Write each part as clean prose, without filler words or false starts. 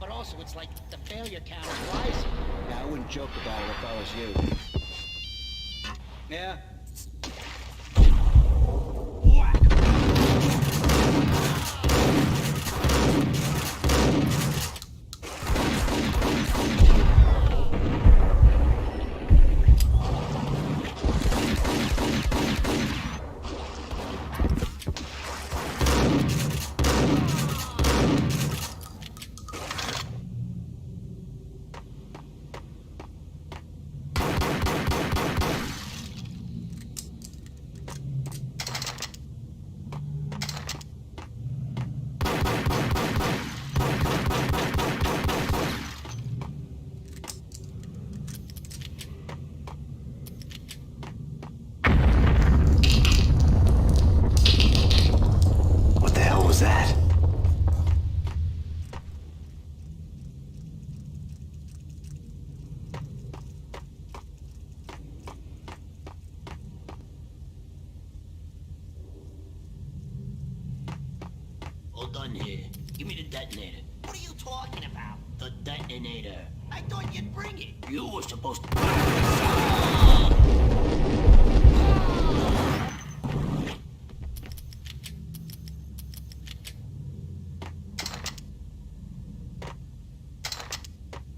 but also it's like the failure count is rising. Yeah, I wouldn't joke about it if I was you. Yeah? Done here. Give me the detonator. What are you talking about? The detonator. I thought you'd bring it. You were supposed to...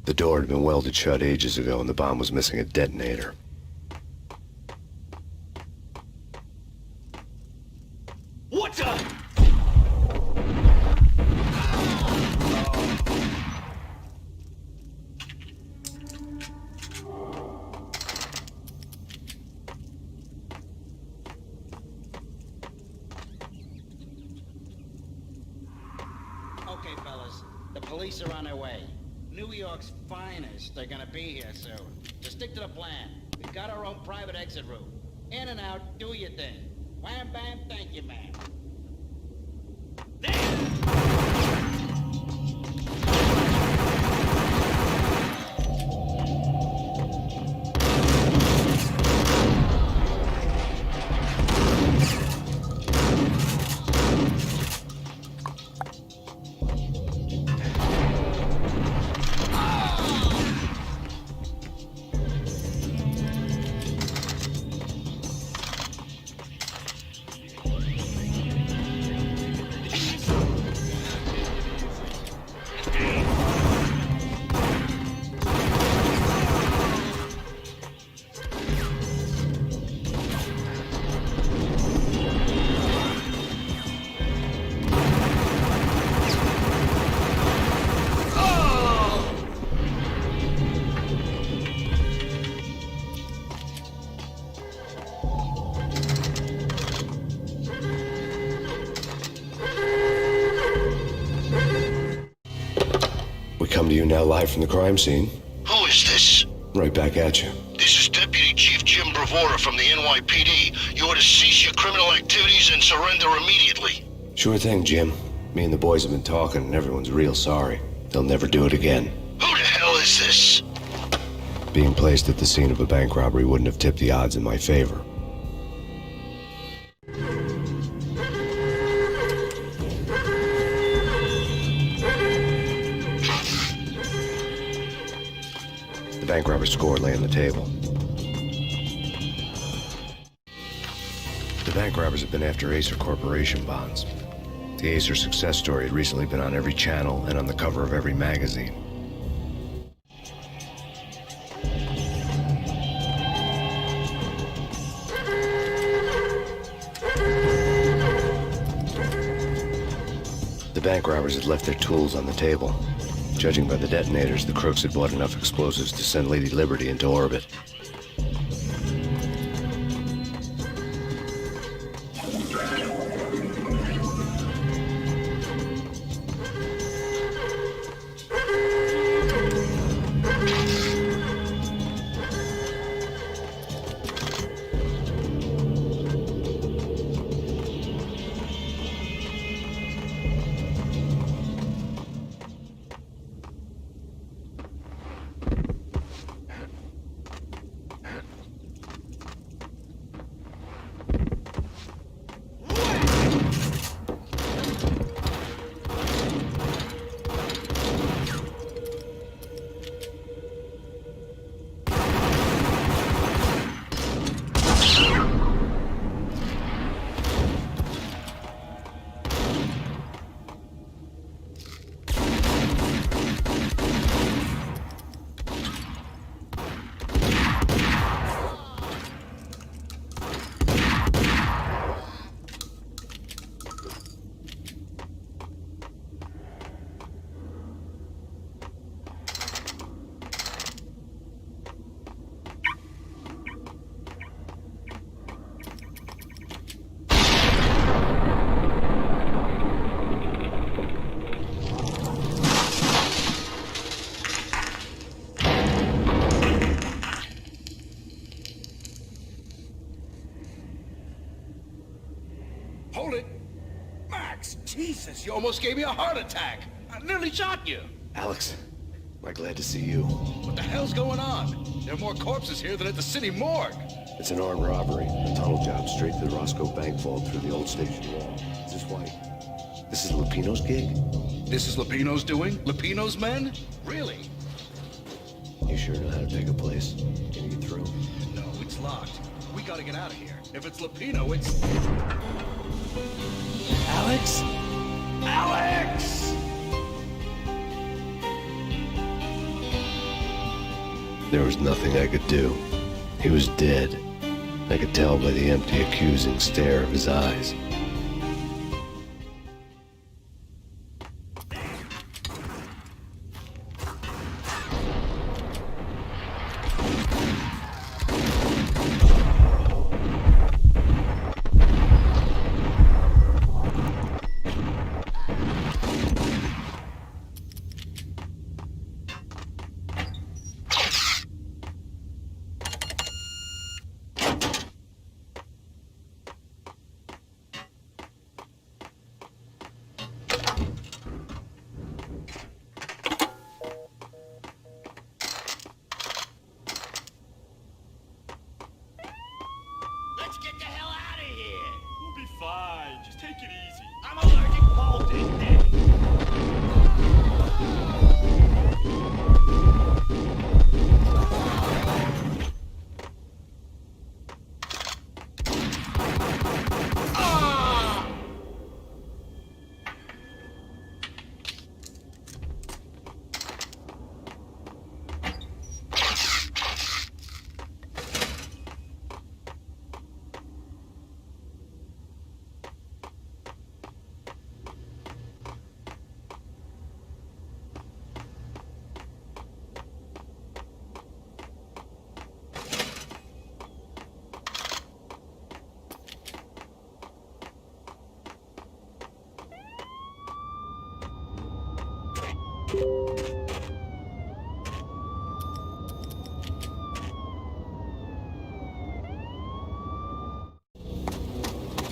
The door had been welded shut ages ago and the bomb was missing a detonator. What the... Okay, fellas. The police are on their way. New York's finest are gonna be here soon. Just stick to the plan. We've got our own private exit route. In and out, do your thing. Wham bam, thank you, man. Come to you now live from the crime scene. Who is this? Right back at you. This is Deputy Chief Jim Bravura from the NYPD. You ought to cease your criminal activities and surrender immediately. Sure thing, Jim. Me and the boys have been talking and everyone's real sorry. They'll never do it again. Who the hell is this? Being placed at the scene of a bank robbery wouldn't have tipped the odds in my favor. The bank robber's score lay on the table. The bank robbers have been after Acer Corporation bonds. The Acer success story had recently been on every channel and on the cover of every magazine. The bank robbers had left their tools on the table. Judging by the detonators, the crooks had bought enough explosives to send Lady Liberty into orbit. Jesus, you almost gave me a heart attack. I nearly shot you. Alex, am I glad to see you. What the hell's going on? There are more corpses here than at the city morgue. It's an armed robbery, a tunnel job straight to the Roscoe Bank vault through the old station wall. Is this why? This is Lupino's gig? This is Lupino's doing? Lupino's men? Really? You sure know how to pick a place? Can you get through? No, it's locked. We gotta get out of here. If it's Lupino, it's... Alex? Alex! There was nothing I could do. He was dead. I could tell by the empty, accusing stare of his eyes. Let's get the hell out of here. We'll be fine. Just take it easy. I'm allergic. Hold it.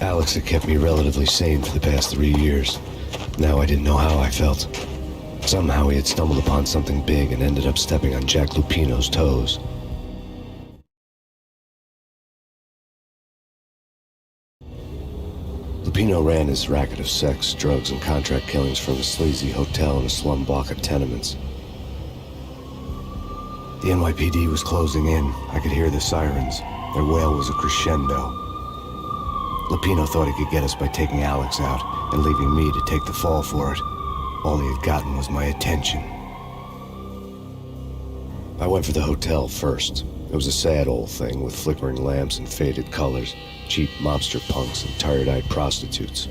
Alex had kept me relatively sane for the past 3 years. Now I didn't know how I felt. Somehow he had stumbled upon something big and ended up stepping on Jack Lupino's toes. Lupino ran his racket of sex, drugs, and contract killings from a sleazy hotel in a slum block of tenements. The NYPD was closing in. I could hear the sirens. Their wail was a crescendo. Lupino thought he could get us by taking Alex out and leaving me to take the fall for it. All he had gotten was my attention. I went for the hotel first. It was a sad old thing with flickering lamps and faded colors, cheap mobster punks and tired-eyed prostitutes.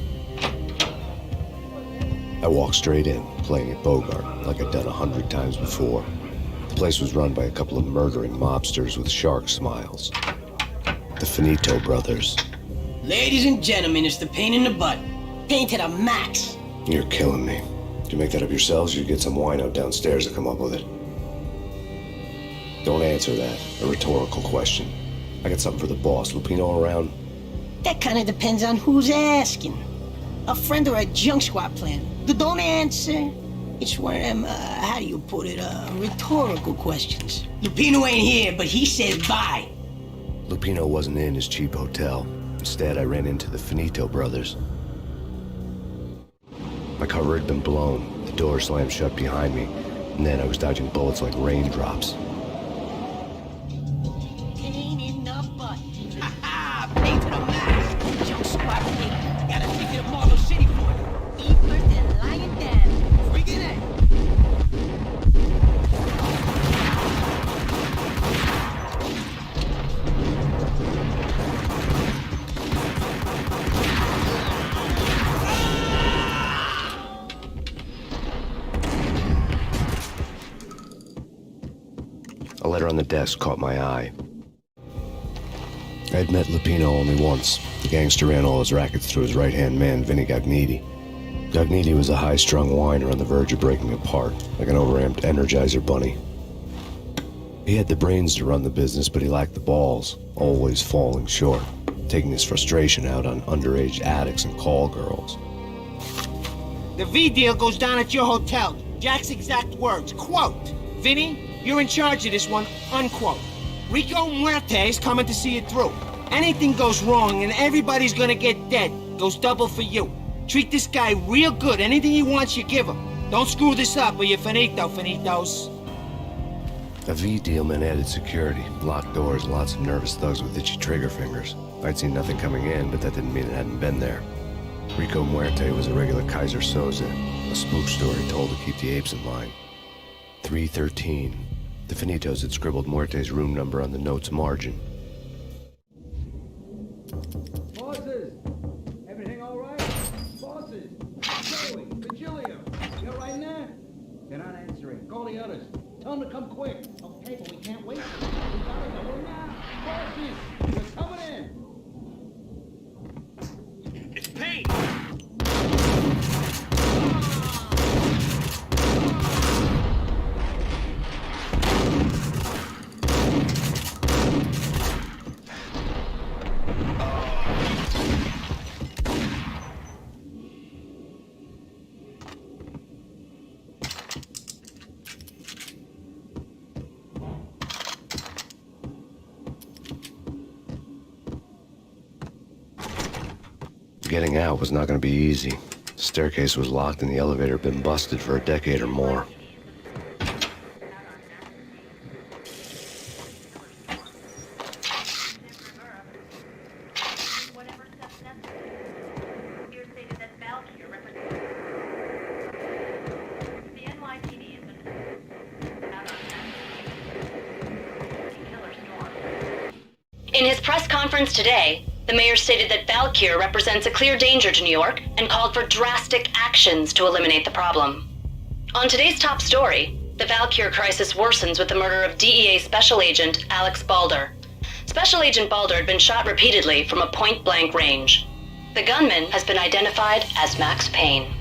I walked straight in, playing at Bogart, like I'd done 100 times before. The place was run by a couple of murdering mobsters with shark smiles. The Finito brothers. Ladies and gentlemen, it's the pain in the butt. Pain to the max. You're killing me. Did you make that up yourselves, or you get some wino downstairs to come up with it? Don't answer that. A rhetorical question. I got something for the boss. Lupino around? That kind of depends on who's asking. A friend or a junk squad plan. Don't answer. It's one of them, how do you put it, rhetorical questions. Lupino ain't here, but he said bye. Lupino wasn't in his cheap hotel. Instead, I ran into the Finito brothers. My cover had been blown. The door slammed shut behind me, and then I was dodging bullets like raindrops. Pain in the butt. Ha ha! Pain to the max. Junk squad plan. Got a ticket to Marble City for it. Eat first and lying down. Freaking it. A letter on the desk caught my eye. I had met Lupino only once. The gangster ran all his rackets through his right-hand man, Vinny Gagniti. Gagniti was a high-strung whiner on the verge of breaking apart, like an overamped Energizer bunny. He had the brains to run the business, but he lacked the balls, always falling short, taking his frustration out on underage addicts and call girls. The V deal goes down at your hotel. Jack's exact words, quote, Vinny, you're in charge of this one, unquote. Rico Muerte's coming to see it through. Anything goes wrong and everybody's gonna get dead, goes double for you. Treat this guy real good. Anything he wants, you give him. Don't screw this up or you're finito, finitos. A V deal meant added security, locked doors, and lots of nervous thugs with itchy trigger fingers. I'd seen nothing coming in, but that didn't mean it hadn't been there. Rico Muerte was a regular Kaiser Soze, a spook story told to keep the apes in line. 313. The Finitos had scribbled Muerte's room number on the note's margin. Bosses! Everything all right? Bosses! Joey! Virgilio! You all right in there? They're not answering. Call the others. Tell them to come quick. Okay, but we can't wait. We gotta go now. Bosses! We're coming in! It's Payne! Getting out was not going to be easy. The staircase was locked and the elevator had been busted for a decade or more. In his press conference today, the mayor stated that Valkyr represents a clear danger to New York and called for drastic actions to eliminate the problem. On today's top story, the Valkyr crisis worsens with the murder of DEA Special Agent Alex Balder. Special Agent Balder had been shot repeatedly from a point-blank range. The gunman has been identified as Max Payne.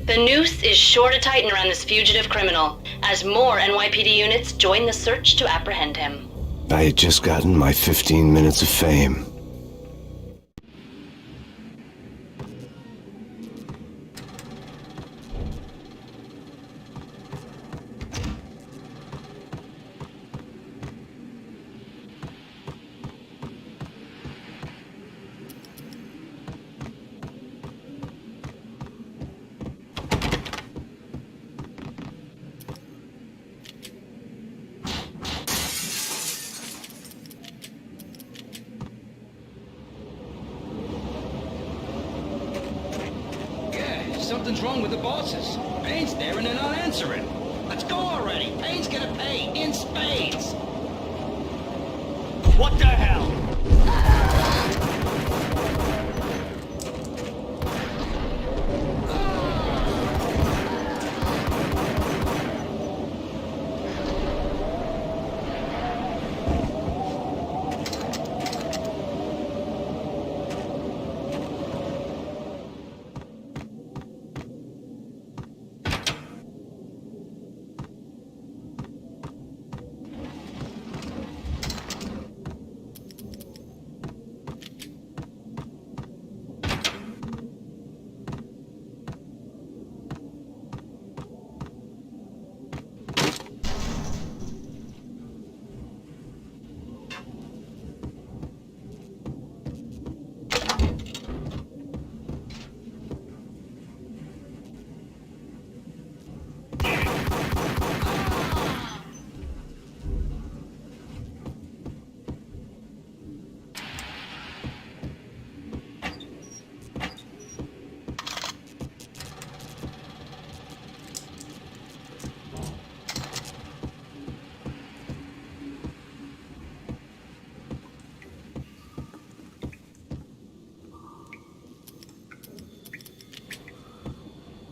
The noose is sure to tighten around this fugitive criminal as more NYPD units join the search to apprehend him. I had just gotten my 15 minutes of fame. Something's wrong with the bosses. Payne's there and they're not answering. Let's go already. Payne's gonna pay in spades. What the hell?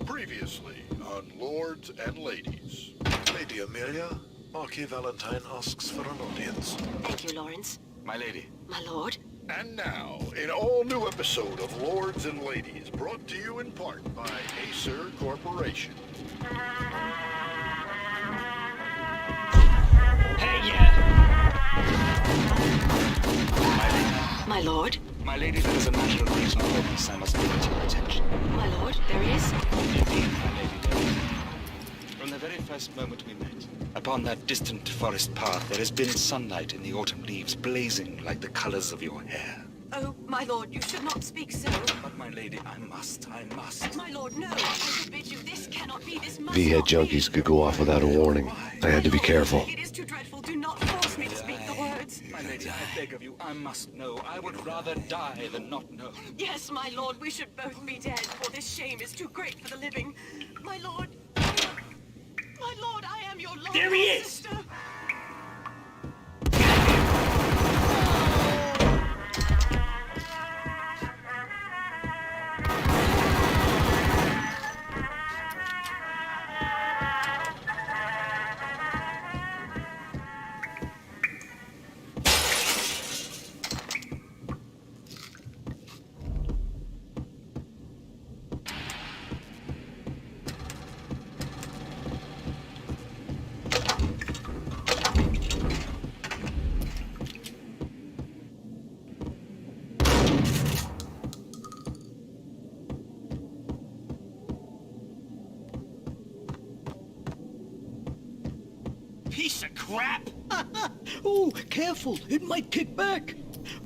Previously on Lords and Ladies. Lady Amelia, Marquis Valentine asks for an audience. Thank you, Lawrence. My lady. My lord. And now, an all-new episode of Lords and Ladies, brought to you in part by Acer Corporation. Hey, yeah! My lord. My lady, there is a matter of regional focus I must bring to your attention. My lord, there is? Indeed, my lady, there is. From the very first moment we met, upon that distant forest path, there has been sunlight in the autumn leaves blazing like the colors of your hair. Oh, my lord, you should not speak so. But, my lady, I must. My lord, no. I forbid you. This cannot be. This must V-head not junkies be. could go off without a warning. I had to be careful. It is too dreadful. Do not force me to speak the words. My lady, I beg of you, I must know. I would rather die than not know. Yes, my lord, we should both be dead, for this shame is too great for the living. My lord, I am your lord. There he is! Sister. Piece of crap! Oh, careful, it might kick back.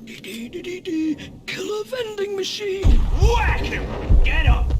Killer vending machine. Whack him! Get up!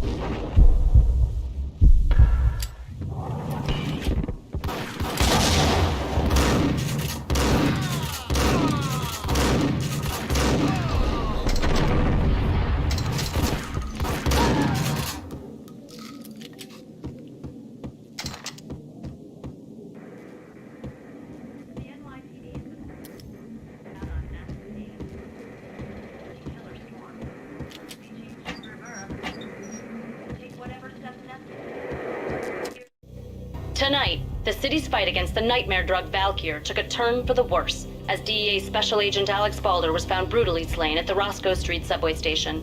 Tonight, the city's fight against the nightmare drug Valkyr took a turn for the worse as DEA Special Agent Alex Balder was found brutally slain at the Roscoe Street subway station.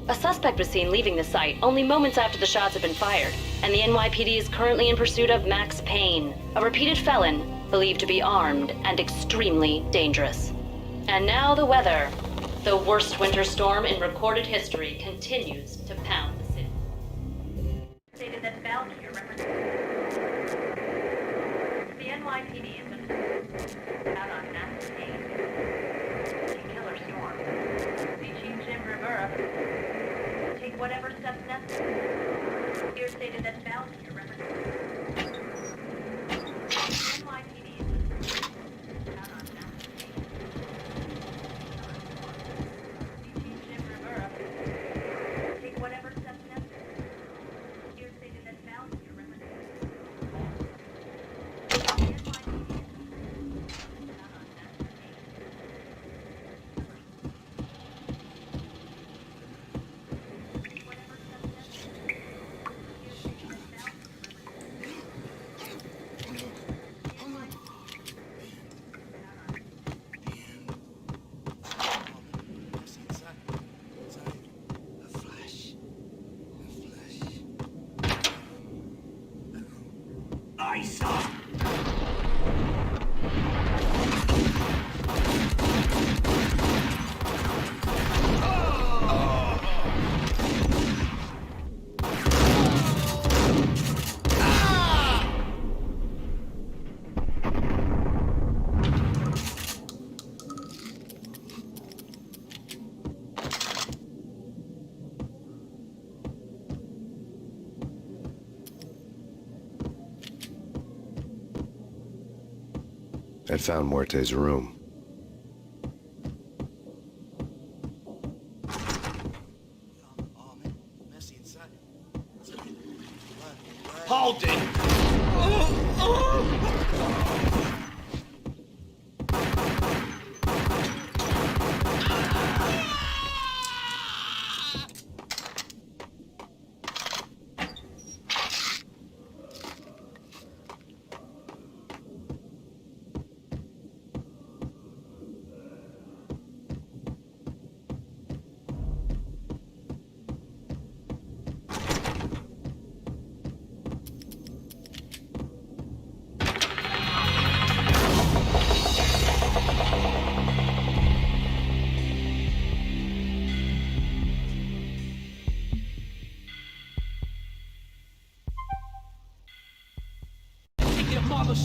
A suspect was seen leaving the site only moments after the shots had been fired, and the NYPD is currently in pursuit of Max Payne, a repeated felon believed to be armed and extremely dangerous. And now the weather. The worst winter storm in recorded history continues to pound the city. Stated that Valkyr the NYPD has been out on Max Payne. Killer storm. The Chief Jim Rivera take whatever steps necessary. Here stated that Valkyr represents the NYPD has been out on Max Payne. The Chief Jim Rivera take whatever steps necessary. Here stated that Valkyr represents I saw. I'd found Muerte's room.